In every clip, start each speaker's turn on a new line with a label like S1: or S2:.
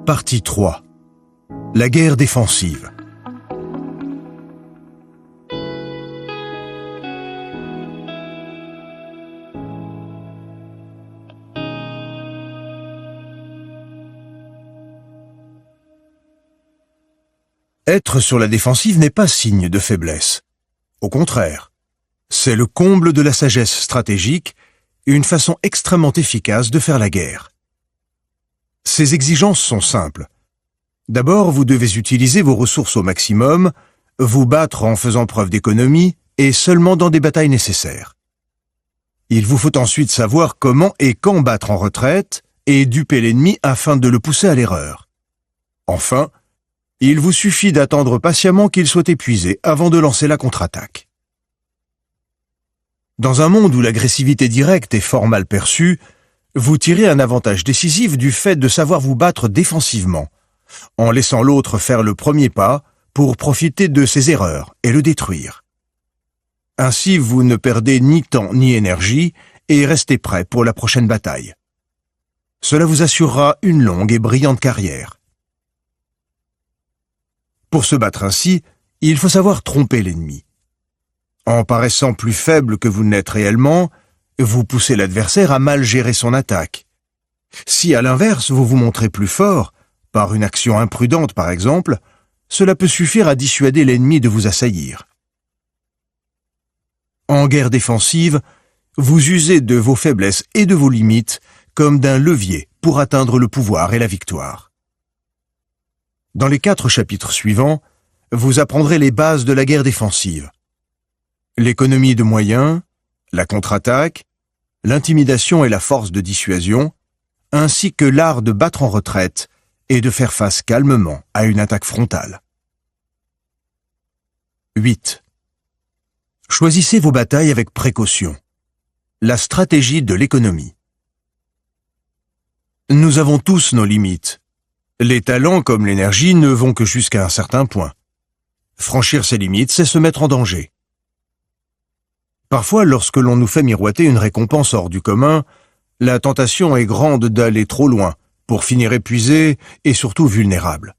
S1: Partie 3. La guerre défensive. Être sur la défensive n'est pas signe de faiblesse. Au contraire, c'est le comble de la sagesse stratégique et une façon extrêmement efficace de faire la guerre. Ces exigences sont simples. D'abord, vous devez utiliser vos ressources au maximum, vous battre en faisant preuve d'économie et seulement dans des batailles nécessaires. Il vous faut ensuite savoir comment et quand battre en retraite et duper l'ennemi afin de le pousser à l'erreur. Enfin, il vous suffit d'attendre patiemment qu'il soit épuisé avant de lancer la contre-attaque. Dans un monde où l'agressivité directe est fort mal perçue, vous tirez un avantage décisif du fait de savoir vous battre défensivement, en laissant l'autre faire le premier pas pour profiter de ses erreurs et le détruire. Ainsi, vous ne perdez ni temps ni énergie et restez prêt pour la prochaine bataille. Cela vous assurera une longue et brillante carrière. Pour se battre ainsi, il faut savoir tromper l'ennemi. En paraissant plus faible que vous n'êtes réellement, vous poussez l'adversaire à mal gérer son attaque. Si à l'inverse vous vous montrez plus fort, par une action imprudente par exemple, cela peut suffire à dissuader l'ennemi de vous assaillir. En guerre défensive, vous usez de vos faiblesses et de vos limites comme d'un levier pour atteindre le pouvoir et la victoire. Dans les 4 chapitres suivants, vous apprendrez les bases de la guerre défensive. L'économie de moyens, la contre-attaque, l'intimidation et la force de dissuasion, ainsi que l'art de battre en retraite et de faire face calmement à une attaque frontale. 8. Choisissez vos batailles avec précaution. La stratégie de l'économie. Nous avons tous nos limites. Les talents comme l'énergie ne vont que jusqu'à un certain point. Franchir ces limites, c'est se mettre en danger. Parfois, lorsque l'on nous fait miroiter une récompense hors du commun, la tentation est grande d'aller trop loin, pour finir épuisé et surtout vulnérable.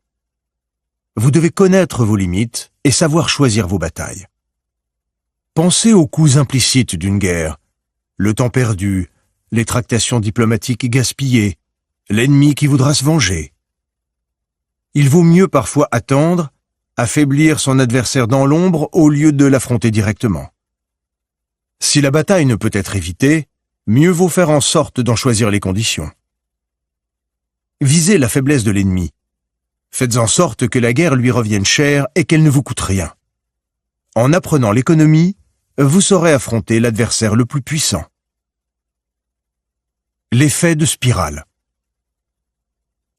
S1: Vous devez connaître vos limites et savoir choisir vos batailles. Pensez aux coûts implicites d'une guerre, le temps perdu, les tractations diplomatiques gaspillées, l'ennemi qui voudra se venger. Il vaut mieux parfois attendre, affaiblir son adversaire dans l'ombre au lieu de l'affronter directement. Si la bataille ne peut être évitée, mieux vaut faire en sorte d'en choisir les conditions. Visez la faiblesse de l'ennemi. Faites en sorte que la guerre lui revienne chère et qu'elle ne vous coûte rien. En apprenant l'économie, vous saurez affronter l'adversaire le plus puissant. L'effet de spirale.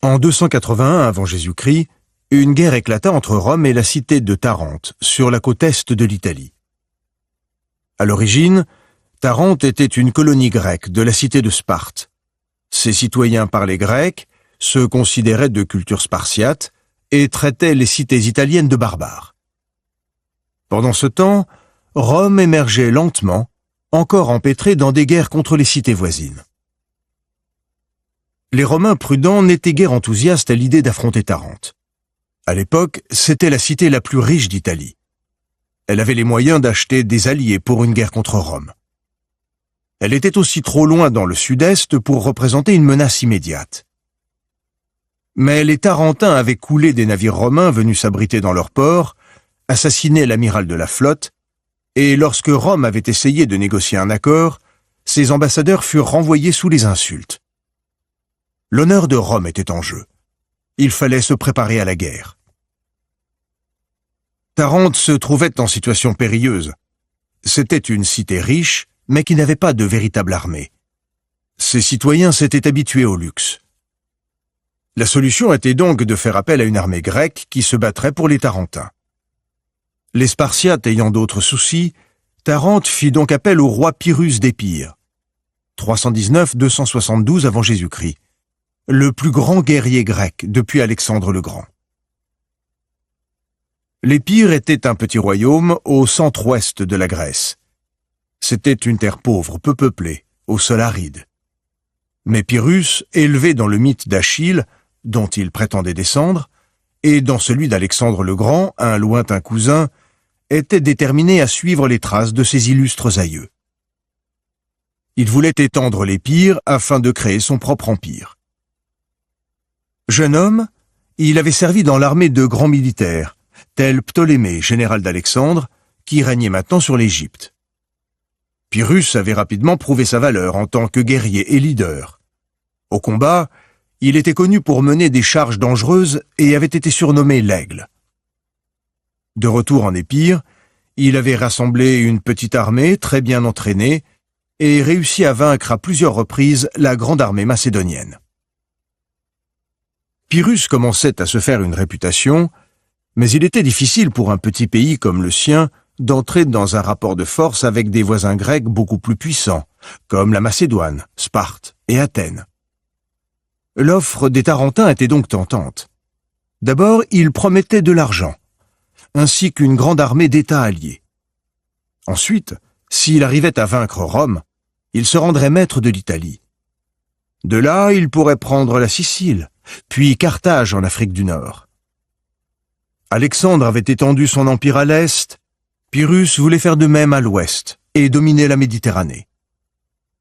S1: En 281 avant Jésus-Christ, une guerre éclata entre Rome et la cité de Tarente, sur la côte est de l'Italie. À l'origine, Tarente était une colonie grecque de la cité de Sparte. Ses citoyens parlaient grec, se considéraient de culture spartiate et traitaient les cités italiennes de barbares. Pendant ce temps, Rome émergeait lentement, encore empêtrée dans des guerres contre les cités voisines. Les Romains prudents n'étaient guère enthousiastes à l'idée d'affronter Tarente. À l'époque, c'était la cité la plus riche d'Italie. Elle avait les moyens d'acheter des alliés pour une guerre contre Rome. Elle était aussi trop loin dans le sud-est pour représenter une menace immédiate. Mais les Tarentins avaient coulé des navires romains venus s'abriter dans leur port, assassiné l'amiral de la flotte, et lorsque Rome avait essayé de négocier un accord, ses ambassadeurs furent renvoyés sous les insultes. L'honneur de Rome était en jeu. Il fallait se préparer à la guerre. Tarente se trouvait en situation périlleuse. C'était une cité riche, mais qui n'avait pas de véritable armée. Ses citoyens s'étaient habitués au luxe. La solution était donc de faire appel à une armée grecque qui se battrait pour les Tarentins. Les Spartiates ayant d'autres soucis, Tarente fit donc appel au roi Pyrrhus d'Épire, 319-272 avant Jésus-Christ, le plus grand guerrier grec depuis Alexandre le Grand. L'Épire était un petit royaume au centre-ouest de la Grèce. C'était une terre pauvre, peu peuplée, au sol aride. Mais Pyrrhus, élevé dans le mythe d'Achille, dont il prétendait descendre, et dans celui d'Alexandre le Grand, un lointain cousin, était déterminé à suivre les traces de ses illustres aïeux. Il voulait étendre l'Épire afin de créer son propre empire. Jeune homme, il avait servi dans l'armée de grands militaires, tel Ptolémée, général d'Alexandre, qui régnait maintenant sur l'Égypte. Pyrrhus avait rapidement prouvé sa valeur en tant que guerrier et leader. Au combat, il était connu pour mener des charges dangereuses et avait été surnommé l'Aigle. De retour en Épire, il avait rassemblé une petite armée très bien entraînée et réussi à vaincre à plusieurs reprises la grande armée macédonienne. Pyrrhus commençait à se faire une réputation, mais il était difficile pour un petit pays comme le sien d'entrer dans un rapport de force avec des voisins grecs beaucoup plus puissants, comme la Macédoine, Sparte et Athènes. L'offre des Tarentins était donc tentante. D'abord, ils promettaient de l'argent, ainsi qu'une grande armée d'États alliés. Ensuite, s'il arrivait à vaincre Rome, il se rendrait maître de l'Italie. De là, il pourrait prendre la Sicile, puis Carthage en Afrique du Nord. Alexandre avait étendu son empire à l'est, Pyrrhus voulait faire de même à l'ouest et dominer la Méditerranée.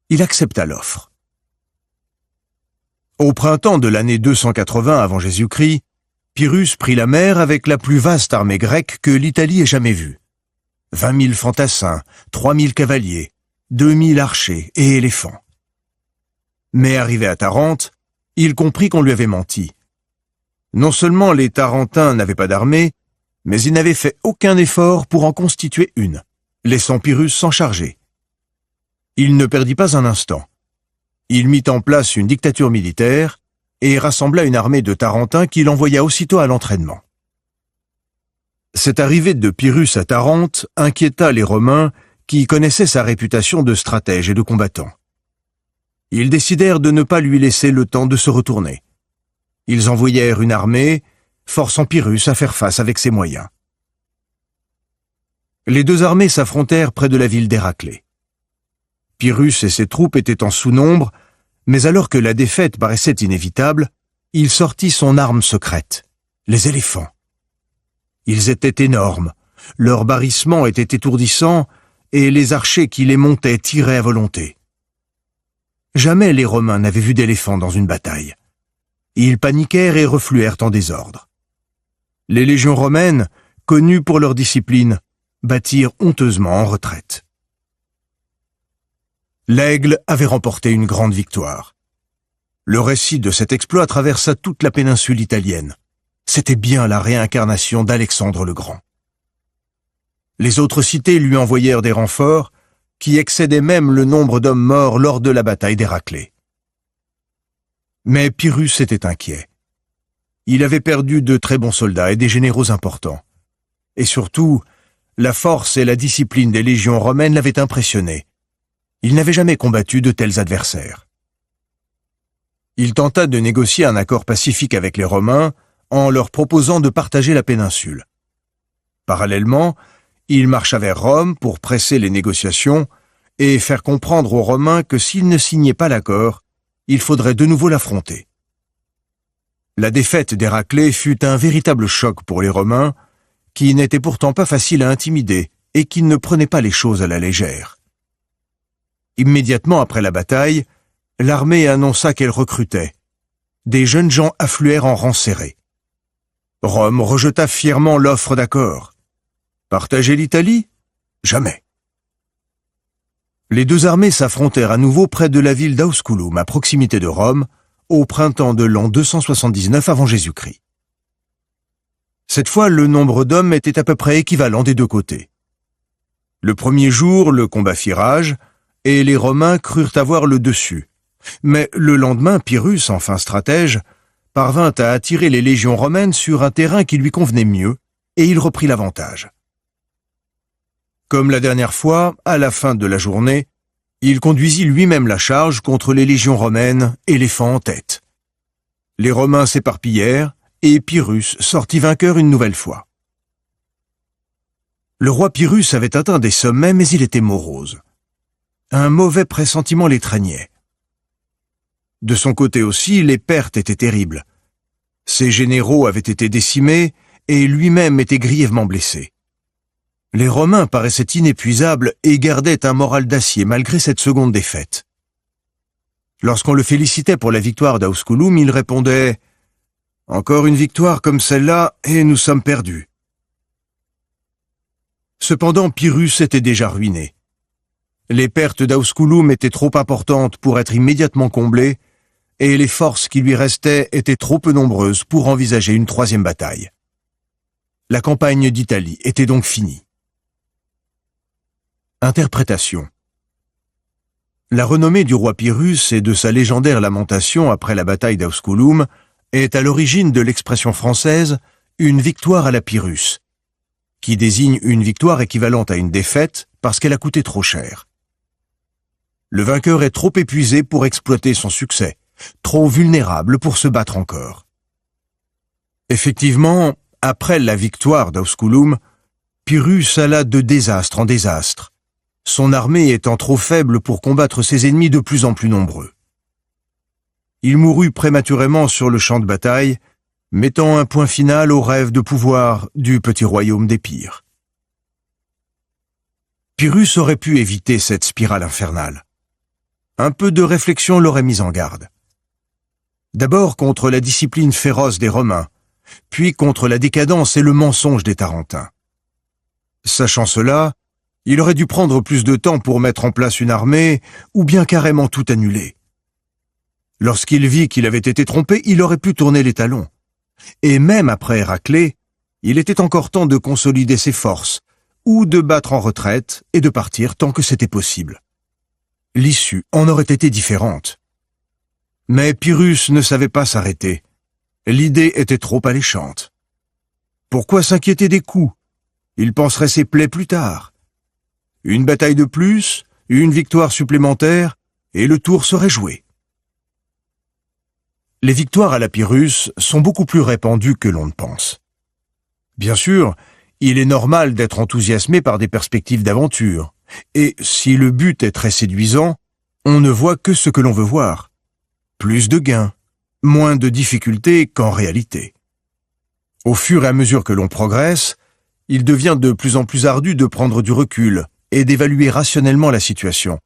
S1: Il accepta l'offre. Au printemps de l'année 280 avant Jésus-Christ, Pyrrhus prit la mer avec la plus vaste armée grecque que l'Italie ait jamais vue. 20 000 fantassins, 3 000 cavaliers, 2 000 archers et éléphants. Mais arrivé à Tarente, il comprit qu'on lui avait menti. Non seulement les Tarentins n'avaient pas d'armée, mais ils n'avaient fait aucun effort pour en constituer une, laissant Pyrrhus s'en charger. Il ne perdit pas un instant. Il mit en place une dictature militaire et rassembla une armée de Tarentins qu'il envoya aussitôt à l'entraînement. Cette arrivée de Pyrrhus à Tarente inquiéta les Romains qui connaissaient sa réputation de stratège et de combattant. Ils décidèrent de ne pas lui laisser le temps de se retourner. Ils envoyèrent une armée, forçant Pyrrhus à faire face avec ses moyens. Les deux armées s'affrontèrent près de la ville d'Héraclée. Pyrrhus et ses troupes étaient en sous-nombre, mais alors que la défaite paraissait inévitable, il sortit son arme secrète, les éléphants. Ils étaient énormes, leur barrissement était étourdissant, et les archers qui les montaient tiraient à volonté. Jamais les Romains n'avaient vu d'éléphants dans une bataille. Ils paniquèrent et refluèrent en désordre. Les légions romaines, connues pour leur discipline, battirent honteusement en retraite. L'Aigle avait remporté une grande victoire. Le récit de cet exploit traversa toute la péninsule italienne. C'était bien la réincarnation d'Alexandre le Grand. Les autres cités lui envoyèrent des renforts qui excédaient même le nombre d'hommes morts lors de la bataille d'Héraclée. Mais Pyrrhus était inquiet. Il avait perdu de très bons soldats et des généraux importants. Et surtout, la force et la discipline des légions romaines l'avaient impressionné. Il n'avait jamais combattu de tels adversaires. Il tenta de négocier un accord pacifique avec les Romains en leur proposant de partager la péninsule. Parallèlement, il marcha vers Rome pour presser les négociations et faire comprendre aux Romains que s'ils ne signaient pas l'accord, il faudrait de nouveau l'affronter. La défaite d'Héraclée fut un véritable choc pour les Romains, qui n'étaient pourtant pas faciles à intimider et qui ne prenaient pas les choses à la légère. Immédiatement après la bataille, l'armée annonça qu'elle recrutait. Des jeunes gens affluèrent en rang serré. Rome rejeta fièrement l'offre d'accord. Partager l'Italie? Jamais. Les deux armées s'affrontèrent à nouveau près de la ville d'Ausculum, à proximité de Rome, au printemps de l'an 279 avant Jésus-Christ. Cette fois, le nombre d'hommes était à peu près équivalent des deux côtés. Le premier jour, le combat fit rage, et les Romains crurent avoir le dessus. Mais le lendemain, Pyrrhus, enfin stratège, parvint à attirer les légions romaines sur un terrain qui lui convenait mieux, et il reprit l'avantage. Comme la dernière fois, à la fin de la journée, il conduisit lui-même la charge contre les légions romaines, éléphants en tête. Les Romains s'éparpillèrent, et Pyrrhus sortit vainqueur une nouvelle fois. Le roi Pyrrhus avait atteint des sommets, mais il était morose. Un mauvais pressentiment l'étreignait. De son côté aussi, les pertes étaient terribles. Ses généraux avaient été décimés et lui-même était grièvement blessé. Les Romains paraissaient inépuisables et gardaient un moral d'acier malgré cette seconde défaite. Lorsqu'on le félicitait pour la victoire d'Ausculum, il répondait « Encore une victoire comme celle-là et nous sommes perdus ». Cependant, Pyrrhus était déjà ruiné. Les pertes d'Ausculum étaient trop importantes pour être immédiatement comblées et les forces qui lui restaient étaient trop peu nombreuses pour envisager une troisième bataille. La campagne d'Italie était donc finie. Interprétation. La renommée du roi Pyrrhus et de sa légendaire lamentation après la bataille d'Ausculum est à l'origine de l'expression française « une victoire à la Pyrrhus », qui désigne une victoire équivalente à une défaite parce qu'elle a coûté trop cher. Le vainqueur est trop épuisé pour exploiter son succès, trop vulnérable pour se battre encore. Effectivement, après la victoire d'Ausculum, Pyrrhus alla de désastre en désastre, son armée étant trop faible pour combattre ses ennemis de plus en plus nombreux. Il mourut prématurément sur le champ de bataille, mettant un point final au rêve de pouvoir du petit royaume d'Épire. Pyrrhus aurait pu éviter cette spirale infernale. Un peu de réflexion l'aurait mis en garde. D'abord contre la discipline féroce des Romains, puis contre la décadence et le mensonge des Tarentins. Sachant cela, il aurait dû prendre plus de temps pour mettre en place une armée, ou bien carrément tout annuler. Lorsqu'il vit qu'il avait été trompé, il aurait pu tourner les talons. Et même après Héraclée, il était encore temps de consolider ses forces, ou de battre en retraite et de partir tant que c'était possible. L'issue en aurait été différente. Mais Pyrrhus ne savait pas s'arrêter. L'idée était trop alléchante. Pourquoi s'inquiéter des coups? Il panserait ses plaies plus tard. Une bataille de plus, une victoire supplémentaire, et le tour serait joué. Les victoires à la Pyrrhus sont beaucoup plus répandues que l'on ne pense. Bien sûr, il est normal d'être enthousiasmé par des perspectives d'aventure, et si le but est très séduisant, on ne voit que ce que l'on veut voir. Plus de gains, moins de difficultés qu'en réalité. Au fur et à mesure que l'on progresse, il devient de plus en plus ardu de prendre du recul et d'évaluer rationnellement la situation.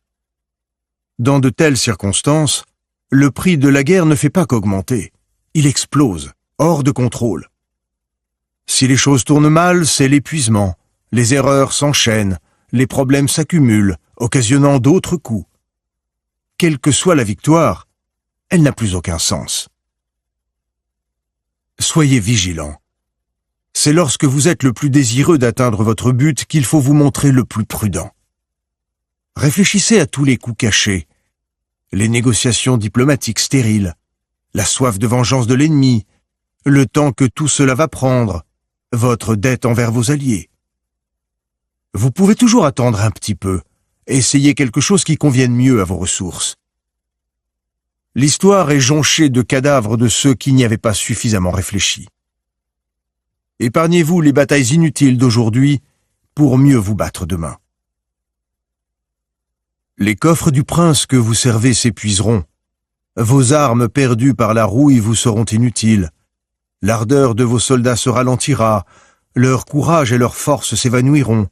S1: Dans de telles circonstances, le prix de la guerre ne fait pas qu'augmenter, il explose, hors de contrôle. Si les choses tournent mal, c'est l'épuisement, les erreurs s'enchaînent, les problèmes s'accumulent, occasionnant d'autres coups. Quelle que soit la victoire, elle n'a plus aucun sens. Soyez vigilants. C'est lorsque vous êtes le plus désireux d'atteindre votre but qu'il faut vous montrer le plus prudent. Réfléchissez à tous les coups cachés, les négociations diplomatiques stériles, la soif de vengeance de l'ennemi, le temps que tout cela va prendre, votre dette envers vos alliés. Vous pouvez toujours attendre un petit peu, essayer quelque chose qui convienne mieux à vos ressources. L'histoire est jonchée de cadavres de ceux qui n'y avaient pas suffisamment réfléchi. Épargnez-vous les batailles inutiles d'aujourd'hui pour mieux vous battre demain. Les coffres du prince que vous servez s'épuiseront. Vos armes perdues par la rouille vous seront inutiles. L'ardeur de vos soldats se ralentira, leur courage et leur force s'évanouiront.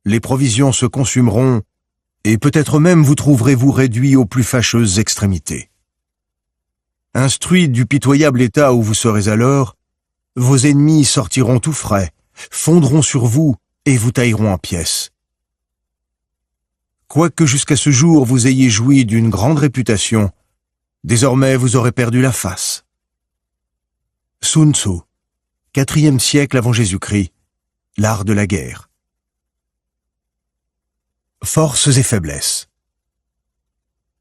S1: Les provisions se consumeront, et peut-être même vous trouverez-vous réduit aux plus fâcheuses extrémités. Instruits du pitoyable état où vous serez alors, vos ennemis sortiront tout frais, fondront sur vous et vous tailleront en pièces. Quoique jusqu'à ce jour vous ayez joui d'une grande réputation, désormais vous aurez perdu la face. Sun Tzu, 4e siècle avant Jésus-Christ, l'art de la guerre. Forces et faiblesses.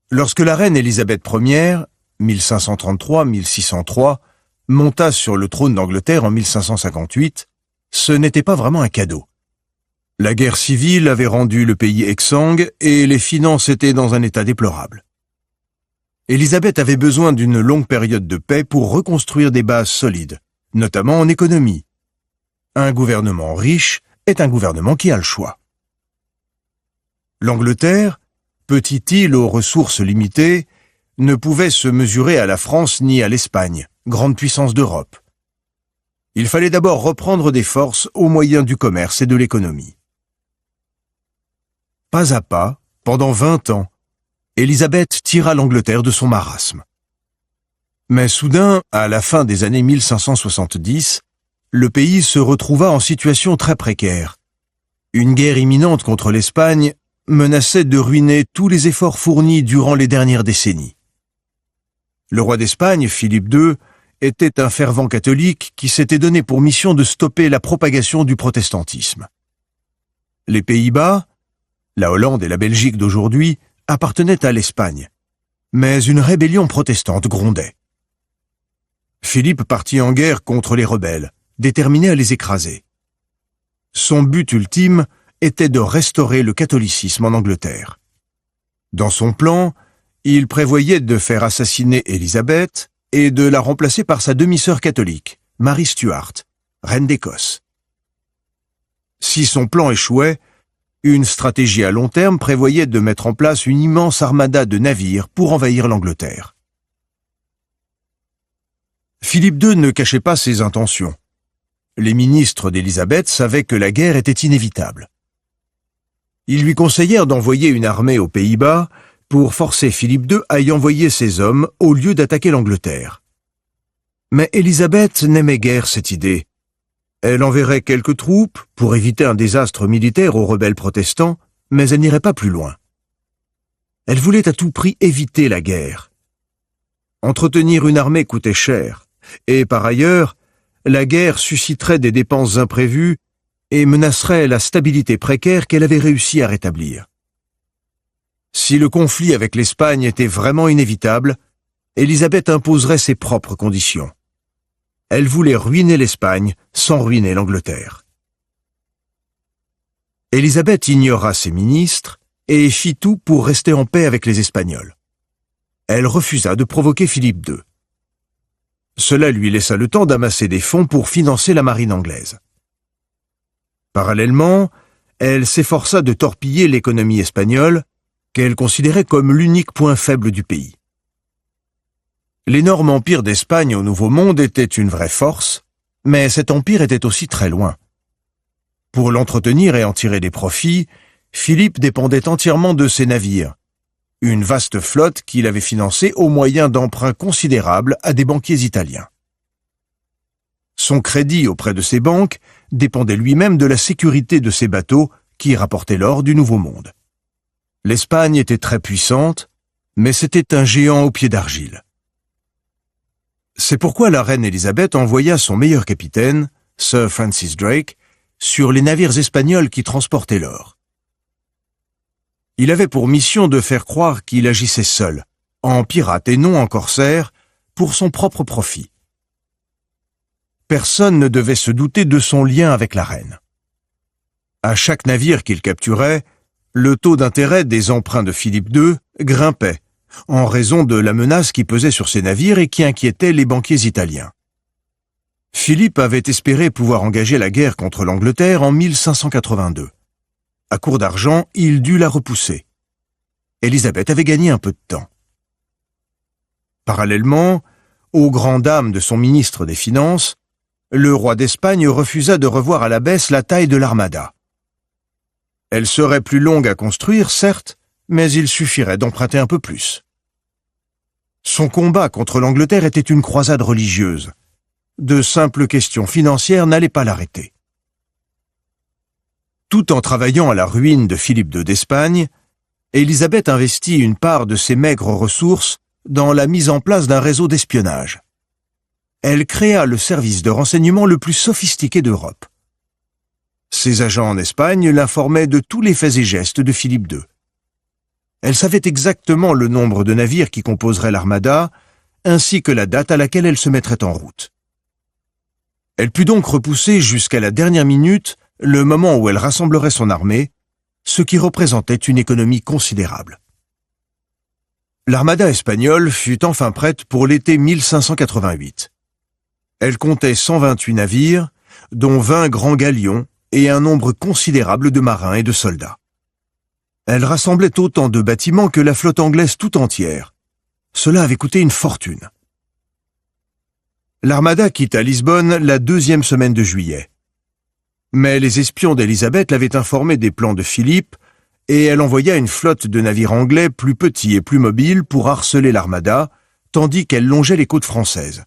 S1: Lorsque la reine Élisabeth Ier, 1533-1603, monta sur le trône d'Angleterre en 1558, ce n'était pas vraiment un cadeau. La guerre civile avait rendu le pays exsangue et les finances étaient dans un état déplorable. Élisabeth avait besoin d'une longue période de paix pour reconstruire des bases solides, notamment en économie. Un gouvernement riche est un gouvernement qui a le choix. L'Angleterre, petite île aux ressources limitées, ne pouvait se mesurer à la France ni à l'Espagne, grande puissance d'Europe. Il fallait d'abord reprendre des forces au moyen du commerce et de l'économie. Pas à pas, pendant 20 ans, Élisabeth tira l'Angleterre de son marasme. Mais soudain, à la fin des années 1570, le pays se retrouva en situation très précaire. Une guerre imminente contre l'Espagne menaçait de ruiner tous les efforts fournis durant les dernières décennies. Le roi d'Espagne, Philippe II, était un fervent catholique qui s'était donné pour mission de stopper la propagation du protestantisme. Les Pays-Bas, la Hollande et la Belgique d'aujourd'hui, appartenaient à l'Espagne, mais une rébellion protestante grondait. Philippe partit en guerre contre les rebelles, déterminé à les écraser. Son but ultime était de restaurer le catholicisme en Angleterre. Dans son plan, il prévoyait de faire assassiner Élisabeth et de la remplacer par sa demi-sœur catholique, Marie Stuart, reine d'Écosse. Si son plan échouait, une stratégie à long terme prévoyait de mettre en place une immense armada de navires pour envahir l'Angleterre. Philippe II ne cachait pas ses intentions. Les ministres d'Élisabeth savaient que la guerre était inévitable. Ils lui conseillèrent d'envoyer une armée aux Pays-Bas pour forcer Philippe II à y envoyer ses hommes au lieu d'attaquer l'Angleterre. Mais Élisabeth n'aimait guère cette idée. Elle enverrait quelques troupes pour éviter un désastre militaire aux rebelles protestants, mais elle n'irait pas plus loin. Elle voulait à tout prix éviter la guerre. Entretenir une armée coûtait cher, et par ailleurs, la guerre susciterait des dépenses imprévues et menacerait la stabilité précaire qu'elle avait réussi à rétablir. Si le conflit avec l'Espagne était vraiment inévitable, Élisabeth imposerait ses propres conditions. Elle voulait ruiner l'Espagne sans ruiner l'Angleterre. Élisabeth ignora ses ministres et fit tout pour rester en paix avec les Espagnols. Elle refusa de provoquer Philippe II. Cela lui laissa le temps d'amasser des fonds pour financer la marine anglaise. Parallèlement, elle s'efforça de torpiller l'économie espagnole, qu'elle considérait comme l'unique point faible du pays. L'énorme empire d'Espagne au Nouveau Monde était une vraie force, mais cet empire était aussi très loin. Pour l'entretenir et en tirer des profits, Philippe dépendait entièrement de ses navires, une vaste flotte qu'il avait financée au moyen d'emprunts considérables à des banquiers italiens. Son crédit auprès de ces banques dépendait lui-même de la sécurité de ses bateaux qui rapportaient l'or du Nouveau Monde. L'Espagne était très puissante, mais c'était un géant aux pieds d'argile. C'est pourquoi la reine Élisabeth envoya son meilleur capitaine, Sir Francis Drake, sur les navires espagnols qui transportaient l'or. Il avait pour mission de faire croire qu'il agissait seul, en pirate et non en corsaire, pour son propre profit. Personne ne devait se douter de son lien avec la reine. À chaque navire qu'il capturait, le taux d'intérêt des emprunts de Philippe II grimpait, en raison de la menace qui pesait sur ces navires et qui inquiétait les banquiers italiens. Philippe avait espéré pouvoir engager la guerre contre l'Angleterre en 1582. À court d'argent, il dut la repousser. Élisabeth avait gagné un peu de temps. Parallèlement, aux grandes dames de son ministre des Finances, le roi d'Espagne refusa de revoir à la baisse la taille de l'armada. Elle serait plus longue à construire, certes, mais il suffirait d'emprunter un peu plus. Son combat contre l'Angleterre était une croisade religieuse. De simples questions financières n'allaient pas l'arrêter. Tout en travaillant à la ruine de Philippe II d'Espagne, Élisabeth investit une part de ses maigres ressources dans la mise en place d'un réseau d'espionnage. Elle créa le service de renseignement le plus sophistiqué d'Europe. Ses agents en Espagne l'informaient de tous les faits et gestes de Philippe II. Elle savait exactement le nombre de navires qui composeraient l'armada, ainsi que la date à laquelle elle se mettrait en route. Elle put donc repousser jusqu'à la dernière minute le moment où elle rassemblerait son armée, ce qui représentait une économie considérable. L'armada espagnole fut enfin prête pour l'été 1588. Elle comptait 128 navires, dont 20 grands galions et un nombre considérable de marins et de soldats. Elle rassemblait autant de bâtiments que la flotte anglaise tout entière. Cela avait coûté une fortune. L'armada quitta Lisbonne la 2e semaine de juillet. Mais les espions d'Élisabeth l'avaient informée des plans de Philippe, et elle envoya une flotte de navires anglais plus petits et plus mobiles pour harceler l'armada, tandis qu'elle longeait les côtes françaises.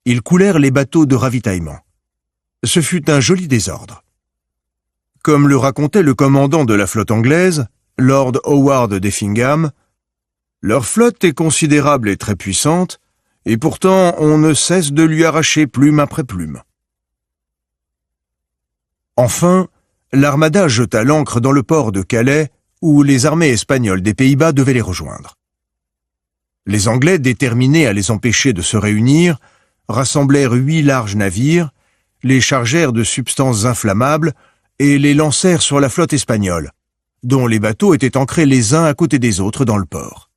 S1: Ils coulèrent les bateaux de ravitaillement. Ce fut un joli désordre. Comme le racontait le commandant de la flotte anglaise, Lord Howard d'Effingham, leur flotte est considérable et très puissante, et pourtant on ne cesse de lui arracher plume après plume. Enfin, l'armada jeta l'ancre dans le port de Calais, où les armées espagnoles des Pays-Bas devaient les rejoindre. Les Anglais, déterminés à les empêcher de se réunir, rassemblèrent 8 larges navires, les chargèrent de substances inflammables et les lancèrent sur la flotte espagnole, dont les bateaux étaient ancrés les uns à côté des autres dans le port.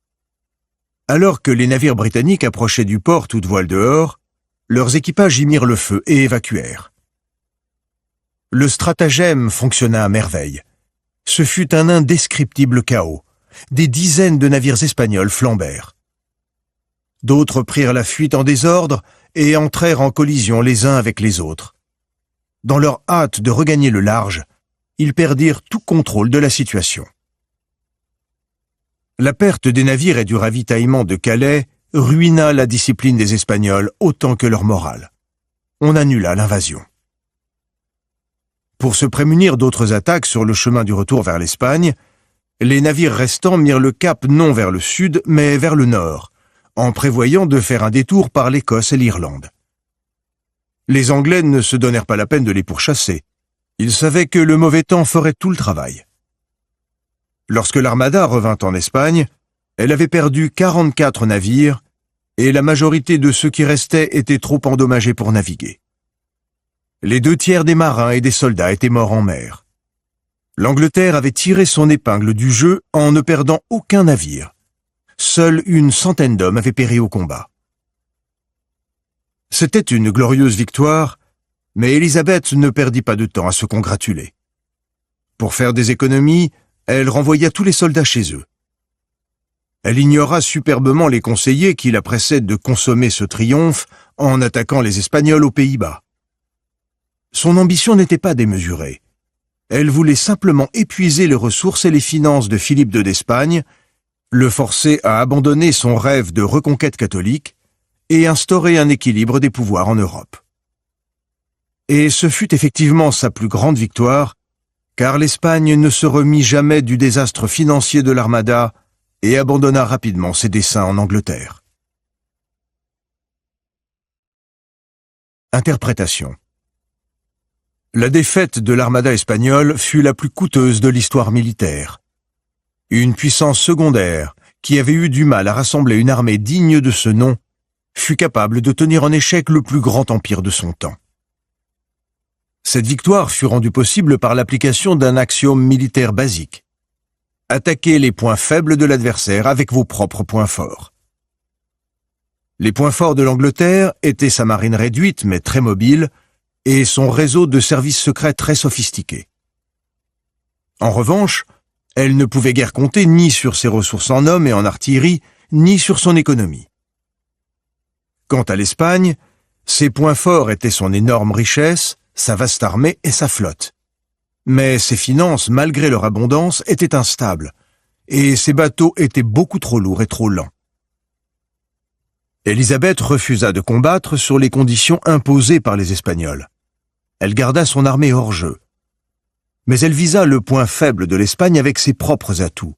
S1: Alors que les navires britanniques approchaient du port toutes voiles dehors, leurs équipages y mirent le feu et évacuèrent. Le stratagème fonctionna à merveille. Ce fut un indescriptible chaos. Des dizaines de navires espagnols flambèrent. D'autres prirent la fuite en désordre et entrèrent en collision les uns avec les autres. Dans leur hâte de regagner le large, ils perdirent tout contrôle de la situation. La perte des navires et du ravitaillement de Calais ruina la discipline des Espagnols autant que leur morale. On annula l'invasion. Pour se prémunir d'autres attaques sur le chemin du retour vers l'Espagne, les navires restants mirent le cap non vers le sud, mais vers le nord, en prévoyant de faire un détour par l'Écosse et l'Irlande. Les Anglais ne se donnèrent pas la peine de les pourchasser. Ils savaient que le mauvais temps ferait tout le travail. Lorsque l'armada revint en Espagne, elle avait perdu 44 navires, et la majorité de ceux qui restaient étaient trop endommagés pour naviguer. Les 2/3 des marins et des soldats étaient morts en mer. L'Angleterre avait tiré son épingle du jeu en ne perdant aucun navire. Seule une centaine d'hommes avaient péri au combat. C'était une glorieuse victoire, mais Élisabeth ne perdit pas de temps à se congratuler. Pour faire des économies, elle renvoya tous les soldats chez eux. Elle ignora superbement les conseillers qui la pressaient de consommer ce triomphe en attaquant les Espagnols aux Pays-Bas. Son ambition n'était pas démesurée. Elle voulait simplement épuiser les ressources et les finances de Philippe II d'Espagne, le forcer à abandonner son rêve de reconquête catholique et instaurer un équilibre des pouvoirs en Europe. Et ce fut effectivement sa plus grande victoire, car l'Espagne ne se remit jamais du désastre financier de l'armada et abandonna rapidement ses desseins en Angleterre. Interprétation. La défaite de l'armada espagnole fut la plus coûteuse de l'histoire militaire. Une puissance secondaire, qui avait eu du mal à rassembler une armée digne de ce nom, fut capable de tenir en échec le plus grand empire de son temps. Cette victoire fut rendue possible par l'application d'un axiome militaire basique. Attaquez les points faibles de l'adversaire avec vos propres points forts. Les points forts de l'Angleterre étaient sa marine réduite mais très mobile et son réseau de services secrets très sophistiqué. En revanche, elle ne pouvait guère compter ni sur ses ressources en hommes et en artillerie, ni sur son économie. Quant à l'Espagne, ses points forts étaient son énorme richesse, sa vaste armée et sa flotte. Mais ses finances, malgré leur abondance, étaient instables, et ses bateaux étaient beaucoup trop lourds et trop lents. Élisabeth refusa de combattre sur les conditions imposées par les Espagnols. Elle garda son armée hors jeu. Mais elle visa le point faible de l'Espagne avec ses propres atouts.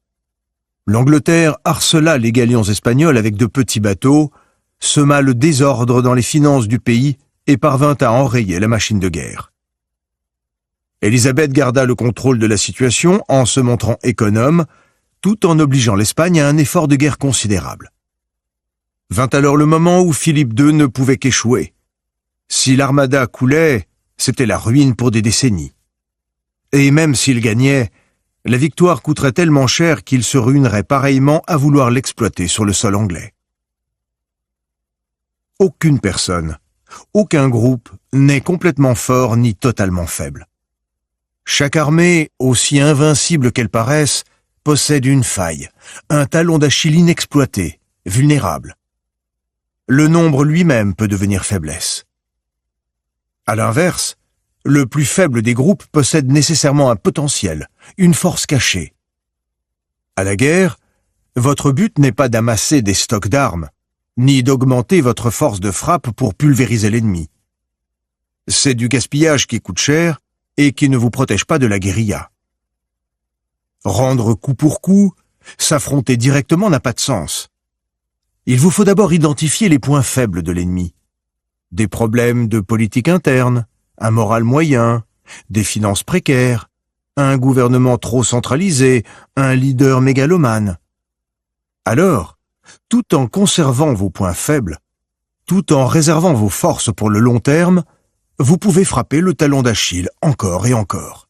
S1: L'Angleterre harcela les galions espagnols avec de petits bateaux, sema le désordre dans les finances du pays et parvint à enrayer la machine de guerre. Élisabeth garda le contrôle de la situation en se montrant économe, tout en obligeant l'Espagne à un effort de guerre considérable. Vint alors le moment où Philippe II ne pouvait qu'échouer. Si l'armada coulait, c'était la ruine pour des décennies. Et même s'il gagnait, la victoire coûterait tellement cher qu'il se ruinerait pareillement à vouloir l'exploiter sur le sol anglais. Aucune personne, aucun groupe n'est complètement fort ni totalement faible. Chaque armée, aussi invincible qu'elle paraisse, possède une faille, un talon d'Achille inexploité, vulnérable. le nombre lui-même peut devenir faiblesse. À l'inverse, le plus faible des groupes possède nécessairement un potentiel, une force cachée. À la guerre, votre but n'est pas d'amasser des stocks d'armes, ni d'augmenter votre force de frappe pour pulvériser l'ennemi. C'est du gaspillage qui coûte cher et qui ne vous protège pas de la guérilla. Rendre coup pour coup, s'affronter directement n'a pas de sens. Il vous faut d'abord identifier les points faibles de l'ennemi. Des problèmes de politique interne, un moral moyen, des finances précaires, un gouvernement trop centralisé, un leader mégalomane. Alors, tout en conservant vos points faibles, tout en réservant vos forces pour le long terme, vous pouvez frapper le talon d'Achille encore et encore.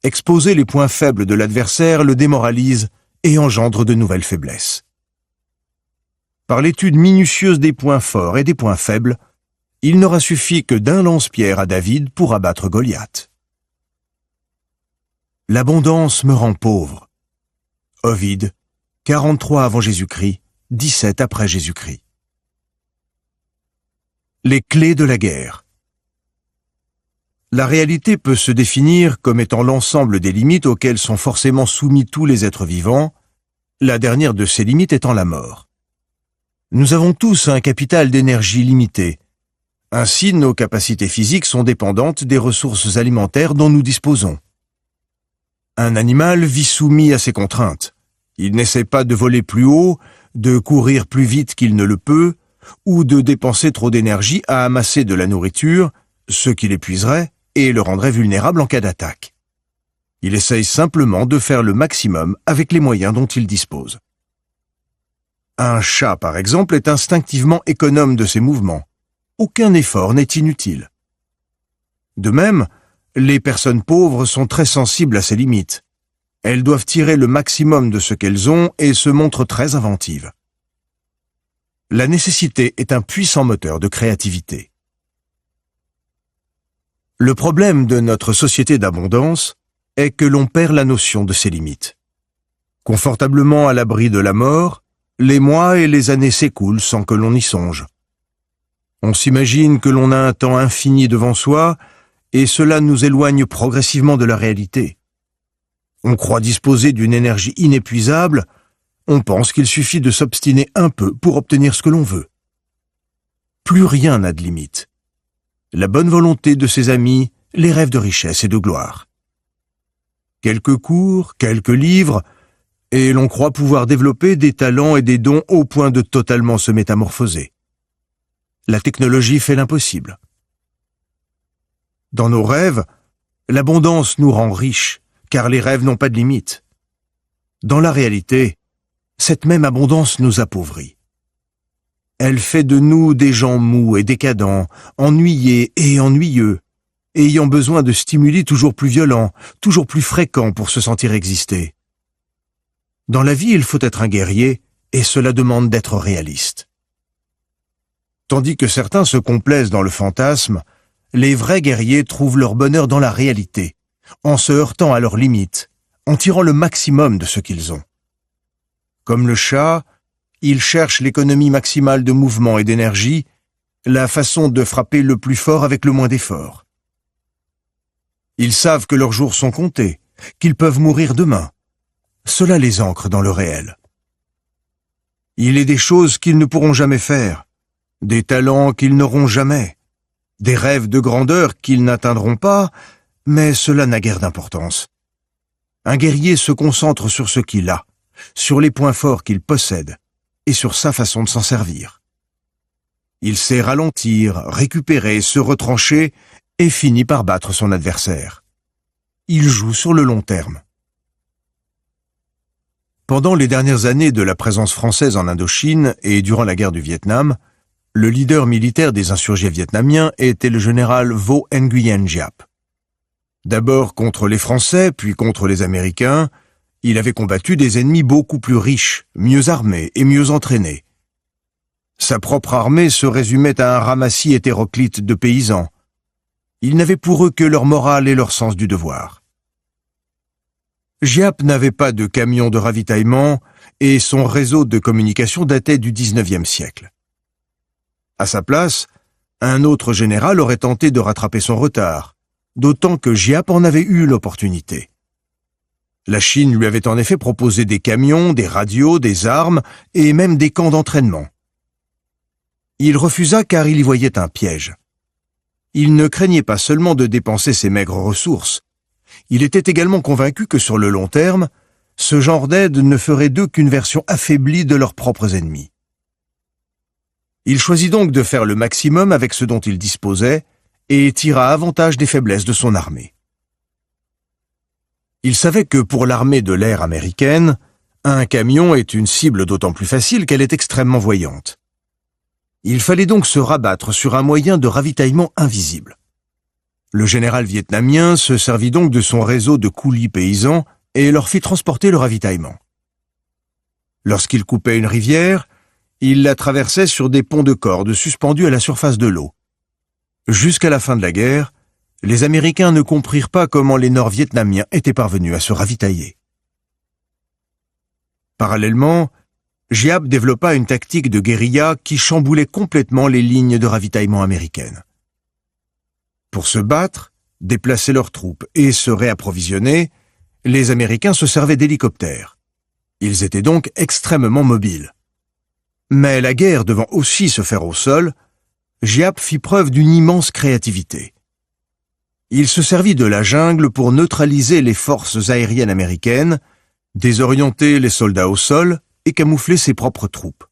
S1: Exposer les points faibles de l'adversaire le démoralise et engendre de nouvelles faiblesses. Par l'étude minutieuse des points forts et des points faibles, il n'aura suffi que d'un lance-pierre à David pour abattre Goliath. L'abondance me rend pauvre. Ovide, 43 avant Jésus-Christ, 17 après Jésus-Christ. Les clés de la guerre. La réalité peut se définir comme étant l'ensemble des limites auxquelles sont forcément soumis tous les êtres vivants, la dernière de ces limites étant la mort. Nous avons tous un capital d'énergie limité. Ainsi, nos capacités physiques sont dépendantes des ressources alimentaires dont nous disposons. Un animal vit soumis à ces contraintes. Il n'essaie pas de voler plus haut, de courir plus vite qu'il ne le peut, ou de dépenser trop d'énergie à amasser de la nourriture, ce qui l'épuiserait et le rendrait vulnérable en cas d'attaque. Il essaye simplement de faire le maximum avec les moyens dont il dispose. Un chat, par exemple, est instinctivement économe de ses mouvements. Aucun effort n'est inutile. De même, les personnes pauvres sont très sensibles à ces limites. Elles doivent tirer le maximum de ce qu'elles ont et se montrent très inventives. La nécessité est un puissant moteur de créativité. Le problème de notre société d'abondance est que l'on perd la notion de ses limites. Confortablement à l'abri de la mort, les mois et les années s'écoulent sans que l'on y songe. On s'imagine que l'on a un temps infini devant soi, et cela nous éloigne progressivement de la réalité. On croit disposer d'une énergie inépuisable, on pense qu'il suffit de s'obstiner un peu pour obtenir ce que l'on veut. Plus rien n'a de limite. La bonne volonté de ses amis, les rêves de richesse et de gloire. Quelques cours, quelques livres, et l'on croit pouvoir développer des talents et des dons au point de totalement se métamorphoser. La technologie fait l'impossible. Dans nos rêves, l'abondance nous rend riches, car les rêves n'ont pas de limite. Dans la réalité, cette même abondance nous appauvrit. Elle fait de nous des gens mous et décadents, ennuyés et ennuyeux, ayant besoin de stimuli toujours plus violents, toujours plus fréquents pour se sentir exister. Dans la vie, il faut être un guerrier, et cela demande d'être réaliste. Tandis que certains se complaisent dans le fantasme, les vrais guerriers trouvent leur bonheur dans la réalité, en se heurtant à leurs limites, en tirant le maximum de ce qu'ils ont. Comme le chat, ils cherchent l'économie maximale de mouvement et d'énergie, la façon de frapper le plus fort avec le moins d'efforts. Ils savent que leurs jours sont comptés, qu'ils peuvent mourir demain. Cela les ancre dans le réel. Il est des choses qu'ils ne pourront jamais faire, des talents qu'ils n'auront jamais, des rêves de grandeur qu'ils n'atteindront pas, mais cela n'a guère d'importance. Un guerrier se concentre sur ce qu'il a, sur les points forts qu'il possède, et sur sa façon de s'en servir. Il sait ralentir, récupérer, se retrancher, et finit par battre son adversaire. Il joue sur le long terme. Pendant les dernières années de la présence française en Indochine et durant la guerre du Vietnam, le leader militaire des insurgés vietnamiens était le général Vo Nguyen Giap. D'abord contre les Français, puis contre les Américains, il avait combattu des ennemis beaucoup plus riches, mieux armés et mieux entraînés. Sa propre armée se résumait à un ramassis hétéroclite de paysans. Il n'avait pour eux que leur morale et leur sens du devoir. Giap n'avait pas de camion de ravitaillement et son réseau de communication datait du XIXe siècle. À sa place, un autre général aurait tenté de rattraper son retard, d'autant que Giap en avait eu l'opportunité. La Chine lui avait en effet proposé des camions, des radios, des armes et même des camps d'entraînement. Il refusa car il y voyait un piège. Il ne craignait pas seulement de dépenser ses maigres ressources, il était également convaincu que sur le long terme, ce genre d'aide ne ferait d'eux qu'une version affaiblie de leurs propres ennemis. Il choisit donc de faire le maximum avec ce dont il disposait et tira avantage des faiblesses de son armée. Il savait que pour l'armée de l'air américaine, un camion est une cible d'autant plus facile qu'elle est extrêmement voyante. Il fallait donc se rabattre sur un moyen de ravitaillement invisible. Le général vietnamien se servit donc de son réseau de coulis paysans et leur fit transporter le ravitaillement. Lorsqu'il coupait une rivière, il la traversait sur des ponts de cordes suspendus à la surface de l'eau. Jusqu'à la fin de la guerre, les Américains ne comprirent pas comment les Nord-Vietnamiens étaient parvenus à se ravitailler. Parallèlement, Giap développa une tactique de guérilla qui chamboulait complètement les lignes de ravitaillement américaines. Pour se battre, déplacer leurs troupes et se réapprovisionner, les Américains se servaient d'hélicoptères. Ils étaient donc extrêmement mobiles. Mais la guerre devant aussi se faire au sol, Giap fit preuve d'une immense créativité. Il se servit de la jungle pour neutraliser les forces aériennes américaines, désorienter les soldats au sol et camoufler ses propres troupes.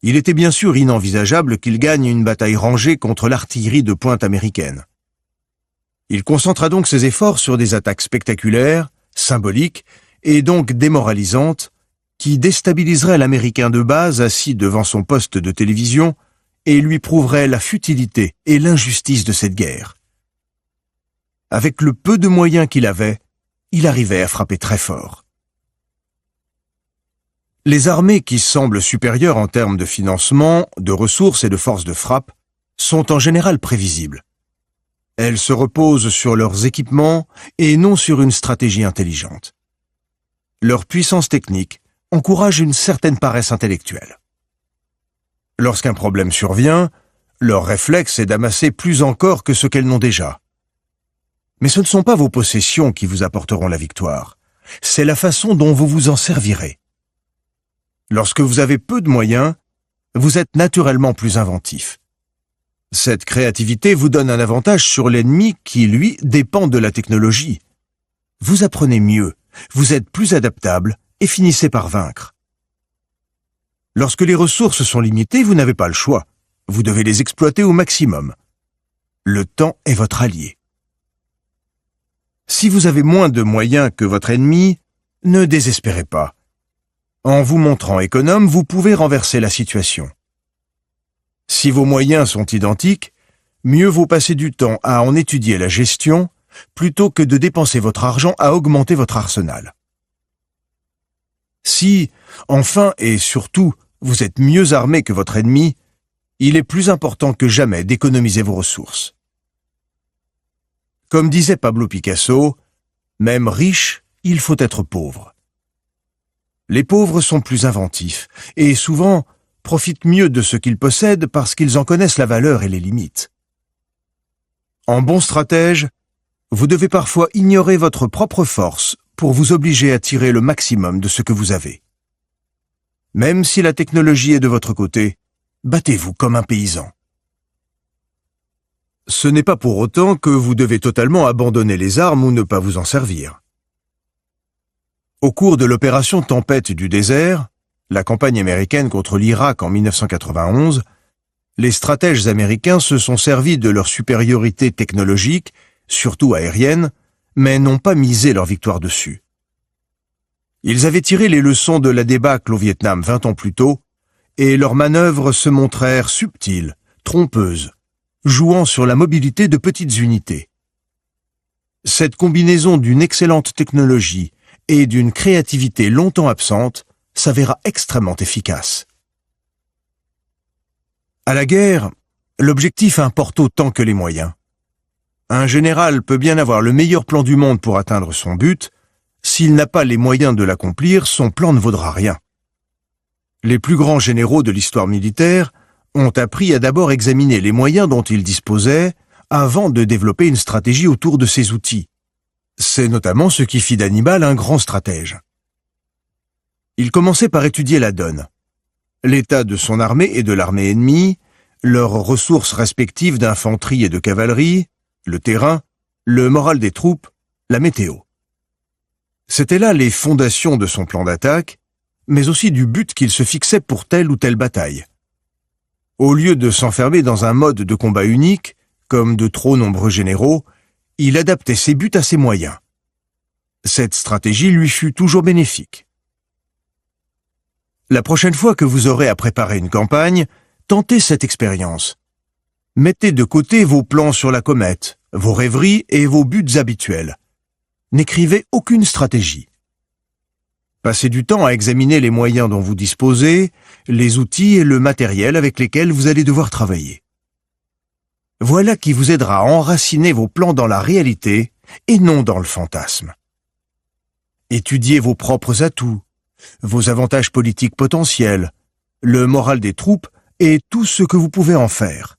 S1: Il était bien sûr inenvisageable qu'il gagne une bataille rangée contre l'artillerie de pointe américaine. Il concentra donc ses efforts sur des attaques spectaculaires, symboliques et donc démoralisantes, qui déstabiliseraient l'Américain de base assis devant son poste de télévision et lui prouveraient la futilité et l'injustice de cette guerre. Avec le peu de moyens qu'il avait, il arrivait à frapper très fort. Les armées qui semblent supérieures en termes de financement, de ressources et de force de frappe sont en général prévisibles. Elles se reposent sur leurs équipements et non sur une stratégie intelligente. Leur puissance technique encourage une certaine paresse intellectuelle. Lorsqu'un problème survient, leur réflexe est d'amasser plus encore que ce qu'elles n'ont déjà. Mais ce ne sont pas vos possessions qui vous apporteront la victoire, c'est la façon dont vous vous en servirez. Lorsque vous avez peu de moyens, vous êtes naturellement plus inventif. Cette créativité vous donne un avantage sur l'ennemi qui, lui, dépend de la technologie. Vous apprenez mieux, vous êtes plus adaptable et finissez par vaincre. Lorsque les ressources sont limitées, vous n'avez pas le choix. Vous devez les exploiter au maximum. Le temps est votre allié. Si vous avez moins de moyens que votre ennemi, ne désespérez pas. En vous montrant économe, vous pouvez renverser la situation. Si vos moyens sont identiques, mieux vaut passer du temps à en étudier la gestion plutôt que de dépenser votre argent à augmenter votre arsenal. Si, enfin et surtout, vous êtes mieux armé que votre ennemi, il est plus important que jamais d'économiser vos ressources. Comme disait Pablo Picasso, même riche, il faut être pauvre. Les pauvres sont plus inventifs et souvent profitent mieux de ce qu'ils possèdent parce qu'ils en connaissent la valeur et les limites. En bon stratège, vous devez parfois ignorer votre propre force pour vous obliger à tirer le maximum de ce que vous avez. Même si la technologie est de votre côté, battez-vous comme un paysan. Ce n'est pas pour autant que vous devez totalement abandonner les armes ou ne pas vous en servir. Au cours de l'opération Tempête du désert, la campagne américaine contre l'Irak en 1991, les stratèges américains se sont servis de leur supériorité technologique, surtout aérienne, mais n'ont pas misé leur victoire dessus. Ils avaient tiré les leçons de la débâcle au Vietnam 20 ans plus tôt, et leurs manœuvres se montrèrent subtiles, trompeuses, jouant sur la mobilité de petites unités. Cette combinaison d'une excellente technologie et d'une créativité longtemps absente s'avéra extrêmement efficace. À la guerre, l'objectif importe autant que les moyens. Un général peut bien avoir le meilleur plan du monde pour atteindre son but, s'il n'a pas les moyens de l'accomplir, son plan ne vaudra rien. Les plus grands généraux de l'histoire militaire ont appris à d'abord examiner les moyens dont ils disposaient avant de développer une stratégie autour de ces outils. C'est notamment ce qui fit d'Hannibal un grand stratège. Il commençait par étudier la donne, l'état de son armée et de l'armée ennemie, leurs ressources respectives d'infanterie et de cavalerie, le terrain, le moral des troupes, la météo. C'étaient là les fondations de son plan d'attaque, mais aussi du but qu'il se fixait pour telle ou telle bataille. Au lieu de s'enfermer dans un mode de combat unique, comme de trop nombreux généraux, il adaptait ses buts à ses moyens. Cette stratégie lui fut toujours bénéfique. La prochaine fois que vous aurez à préparer une campagne, tentez cette expérience. Mettez de côté vos plans sur la comète, vos rêveries et vos buts habituels. N'écrivez aucune stratégie. Passez du temps à examiner les moyens dont vous disposez, les outils et le matériel avec lesquels vous allez devoir travailler. Voilà qui vous aidera à enraciner vos plans dans la réalité et non dans le fantasme. Étudiez vos propres atouts, vos avantages politiques potentiels, le moral des troupes et tout ce que vous pouvez en faire.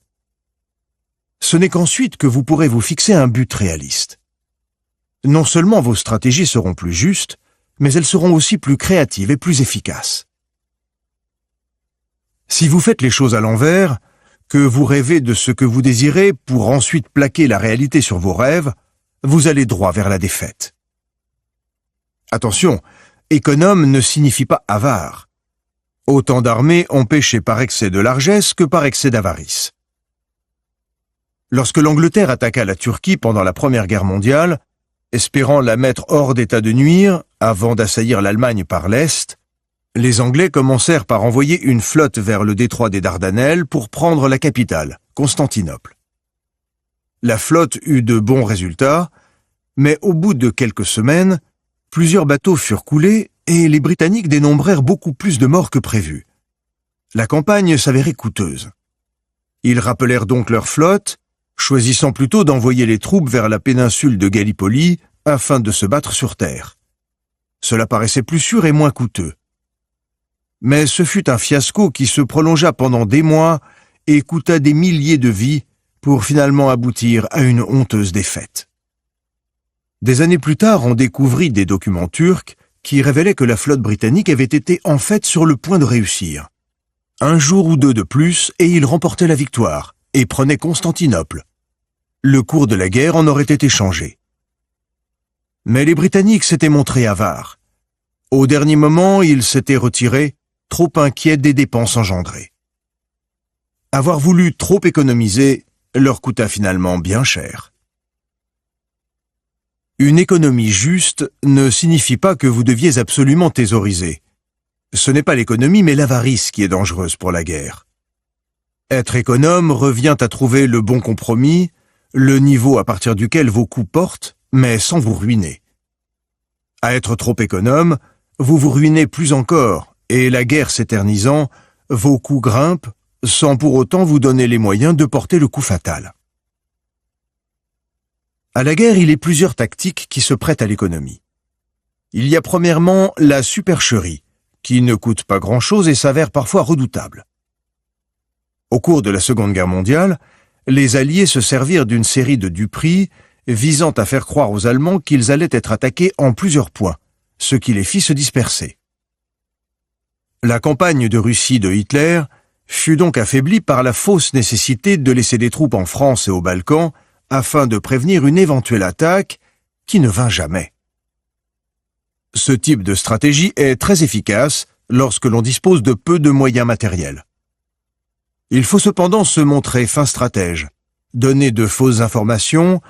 S1: Ce n'est qu'ensuite que vous pourrez vous fixer un but réaliste. Non seulement vos stratégies seront plus justes, mais elles seront aussi plus créatives et plus efficaces. Si vous faites les choses à l'envers, que vous rêvez de ce que vous désirez pour ensuite plaquer la réalité sur vos rêves, vous allez droit vers la défaite. Attention, économe ne signifie pas avare. Autant d'armées ont péché par excès de largesse que par excès d'avarice. Lorsque l'Angleterre attaqua la Turquie pendant la Première Guerre mondiale, espérant la mettre hors d'état de nuire avant d'assaillir l'Allemagne par l'Est, les Anglais commencèrent par envoyer une flotte vers le détroit des Dardanelles pour prendre la capitale, Constantinople. La flotte eut de bons résultats, mais au bout de quelques semaines, plusieurs bateaux furent coulés et les Britanniques dénombrèrent beaucoup plus de morts que prévu. La campagne s'avérait coûteuse. Ils rappelèrent donc leur flotte, choisissant plutôt d'envoyer les troupes vers la péninsule de Gallipoli afin de se battre sur terre. Cela paraissait plus sûr et moins coûteux. Mais ce fut un fiasco qui se prolongea pendant des mois et coûta des milliers de vies pour finalement aboutir à une honteuse défaite. Des années plus tard, on découvrit des documents turcs qui révélaient que la flotte britannique avait été en fait sur le point de réussir. Un jour ou deux de plus et ils remportaient la victoire et prenaient Constantinople. Le cours de la guerre en aurait été changé. Mais les Britanniques s'étaient montrés avares. Au dernier moment, ils s'étaient retirés, trop inquiets des dépenses engendrées. Avoir voulu trop économiser leur coûta finalement bien cher. Une économie juste ne signifie pas que vous deviez absolument thésauriser. Ce n'est pas l'économie mais l'avarice qui est dangereuse pour la guerre. Être économe revient à trouver le bon compromis, le niveau à partir duquel vos coûts portent, mais sans vous ruiner. À être trop économe, vous vous ruinez plus encore, et la guerre s'éternisant, vos coûts grimpent, sans pour autant vous donner les moyens de porter le coup fatal. À la guerre, il y a plusieurs tactiques qui se prêtent à l'économie. Il y a premièrement la supercherie, qui ne coûte pas grand-chose et s'avère parfois redoutable. Au cours de la Seconde Guerre mondiale, les Alliés se servirent d'une série de duperies visant à faire croire aux Allemands qu'ils allaient être attaqués en plusieurs points, ce qui les fit se disperser. La campagne de Russie de Hitler fut donc affaiblie par la fausse nécessité de laisser des troupes en France et aux Balkans afin de prévenir une éventuelle attaque qui ne vint jamais. Ce type de stratégie est très efficace lorsque l'on dispose de peu de moyens matériels. Il faut cependant se montrer fin stratège, donner de fausses informations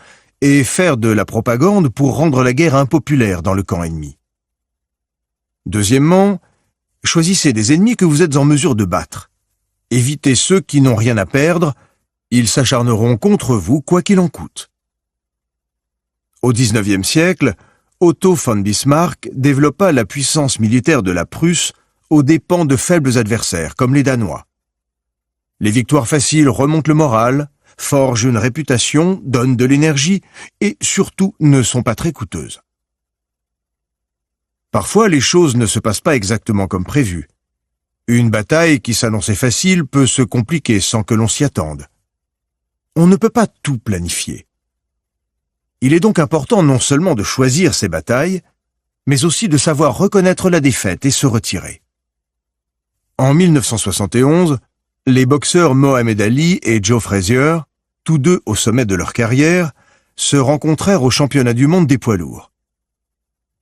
S1: et faire de la propagande pour rendre la guerre impopulaire dans le camp ennemi. Deuxièmement, choisissez des ennemis que vous êtes en mesure de battre. Évitez ceux qui n'ont rien à perdre, ils s'acharneront contre vous quoi qu'il en coûte. Au XIXe siècle, Otto von Bismarck développa la puissance militaire de la Prusse aux dépens de faibles adversaires comme les Danois. Les victoires faciles remontent le moral, forgent une réputation, donnent de l'énergie et surtout ne sont pas très coûteuses. Parfois, les choses ne se passent pas exactement comme prévu. Une bataille qui s'annonçait facile peut se compliquer sans que l'on s'y attende. On ne peut pas tout planifier. Il est donc important non seulement de choisir ses batailles, mais aussi de savoir reconnaître la défaite et se retirer. En 1971, les boxeurs Mohamed Ali et Joe Frazier, tous deux au sommet de leur carrière, se rencontrèrent au championnat du monde des poids lourds.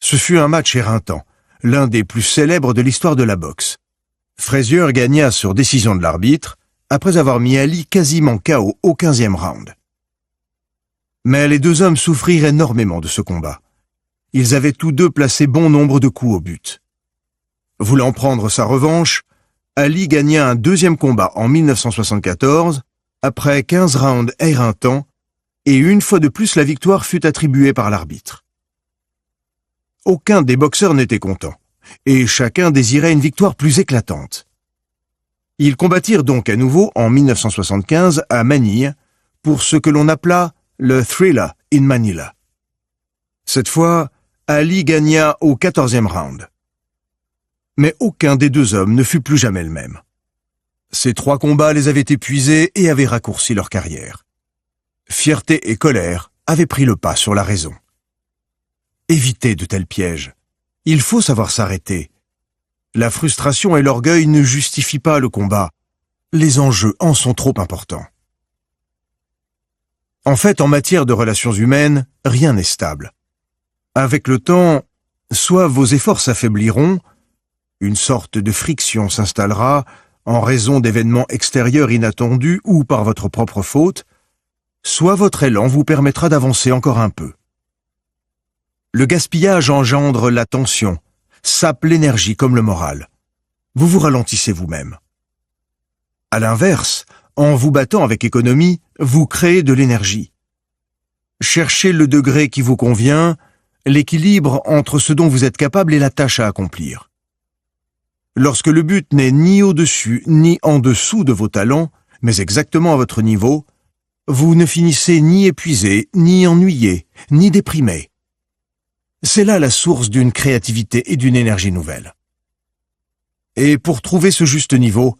S1: Ce fut un match éreintant, l'un des plus célèbres de l'histoire de la boxe. Frazier gagna sur décision de l'arbitre, après avoir mis Ali quasiment KO au 15e round. Mais les deux hommes souffrirent énormément de ce combat. Ils avaient tous deux placé bon nombre de coups au but. Voulant prendre sa revanche, Ali gagna un deuxième combat en 1974, après 15 rounds éreintants, et une fois de plus la victoire fut attribuée par l'arbitre. Aucun des boxeurs n'était content, et chacun désirait une victoire plus éclatante. Ils combattirent donc à nouveau en 1975 à Manille, pour ce que l'on appela le Thriller in Manila. Cette fois, Ali gagna au 14e round. Mais aucun des deux hommes ne fut plus jamais le même. Ces 3 combats les avaient épuisés et avaient raccourci leur carrière. Fierté et colère avaient pris le pas sur la raison. Évitez de tels pièges. Il faut savoir s'arrêter. La frustration et l'orgueil ne justifient pas le combat. Les enjeux en sont trop importants. En fait, en matière de relations humaines, rien n'est stable. Avec le temps, soit vos efforts s'affaibliront, une sorte de friction s'installera en raison d'événements extérieurs inattendus ou par votre propre faute, soit votre élan vous permettra d'avancer encore un peu. Le gaspillage engendre la tension, sape l'énergie comme le moral. Vous vous ralentissez vous-même. À l'inverse, en vous battant avec économie, vous créez de l'énergie. Cherchez le degré qui vous convient, l'équilibre entre ce dont vous êtes capable et la tâche à accomplir. Lorsque le but n'est ni au-dessus ni en dessous de vos talents, mais exactement à votre niveau, vous ne finissez ni épuisé, ni ennuyé, ni déprimé. C'est là la source d'une créativité et d'une énergie nouvelle. Et pour trouver ce juste niveau,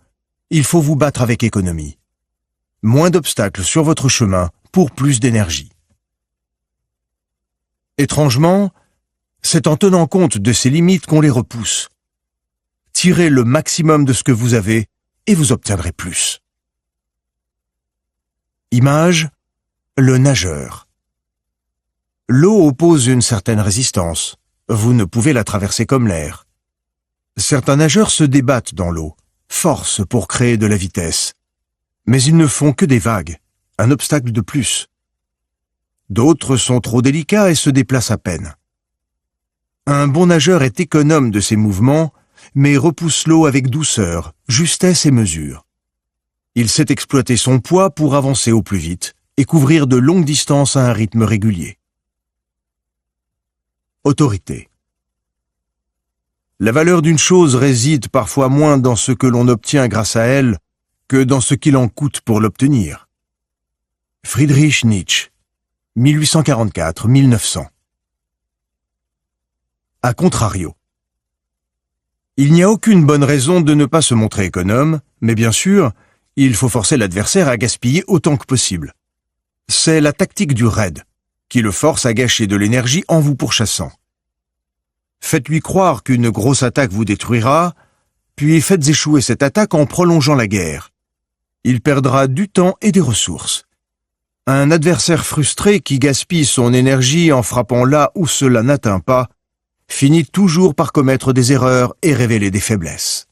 S1: il faut vous battre avec économie. Moins d'obstacles sur votre chemin pour plus d'énergie. Étrangement, c'est en tenant compte de ces limites qu'on les repousse. Tirez le maximum de ce que vous avez et vous obtiendrez plus. Image, le nageur. L'eau oppose une certaine résistance. Vous ne pouvez la traverser comme l'air. Certains nageurs se débattent dans l'eau, forcent pour créer de la vitesse. Mais ils ne font que des vagues, un obstacle de plus. D'autres sont trop délicats et se déplacent à peine. Un bon nageur est économe de ses mouvements, mais repousse l'eau avec douceur, justesse et mesure. Il sait exploiter son poids pour avancer au plus vite et couvrir de longues distances à un rythme régulier. Autorité. La valeur d'une chose réside parfois moins dans ce que l'on obtient grâce à elle que dans ce qu'il en coûte pour l'obtenir. Friedrich Nietzsche, 1844-1900. A contrario. Il n'y a aucune bonne raison de ne pas se montrer économe, mais bien sûr, il faut forcer l'adversaire à gaspiller autant que possible. C'est la tactique du raid, qui le force à gâcher de l'énergie en vous pourchassant. Faites-lui croire qu'une grosse attaque vous détruira, puis faites échouer cette attaque en prolongeant la guerre. Il perdra du temps et des ressources. Un adversaire frustré qui gaspille son énergie en frappant là où cela n'atteint pas, finit toujours par commettre des erreurs et révéler des faiblesses.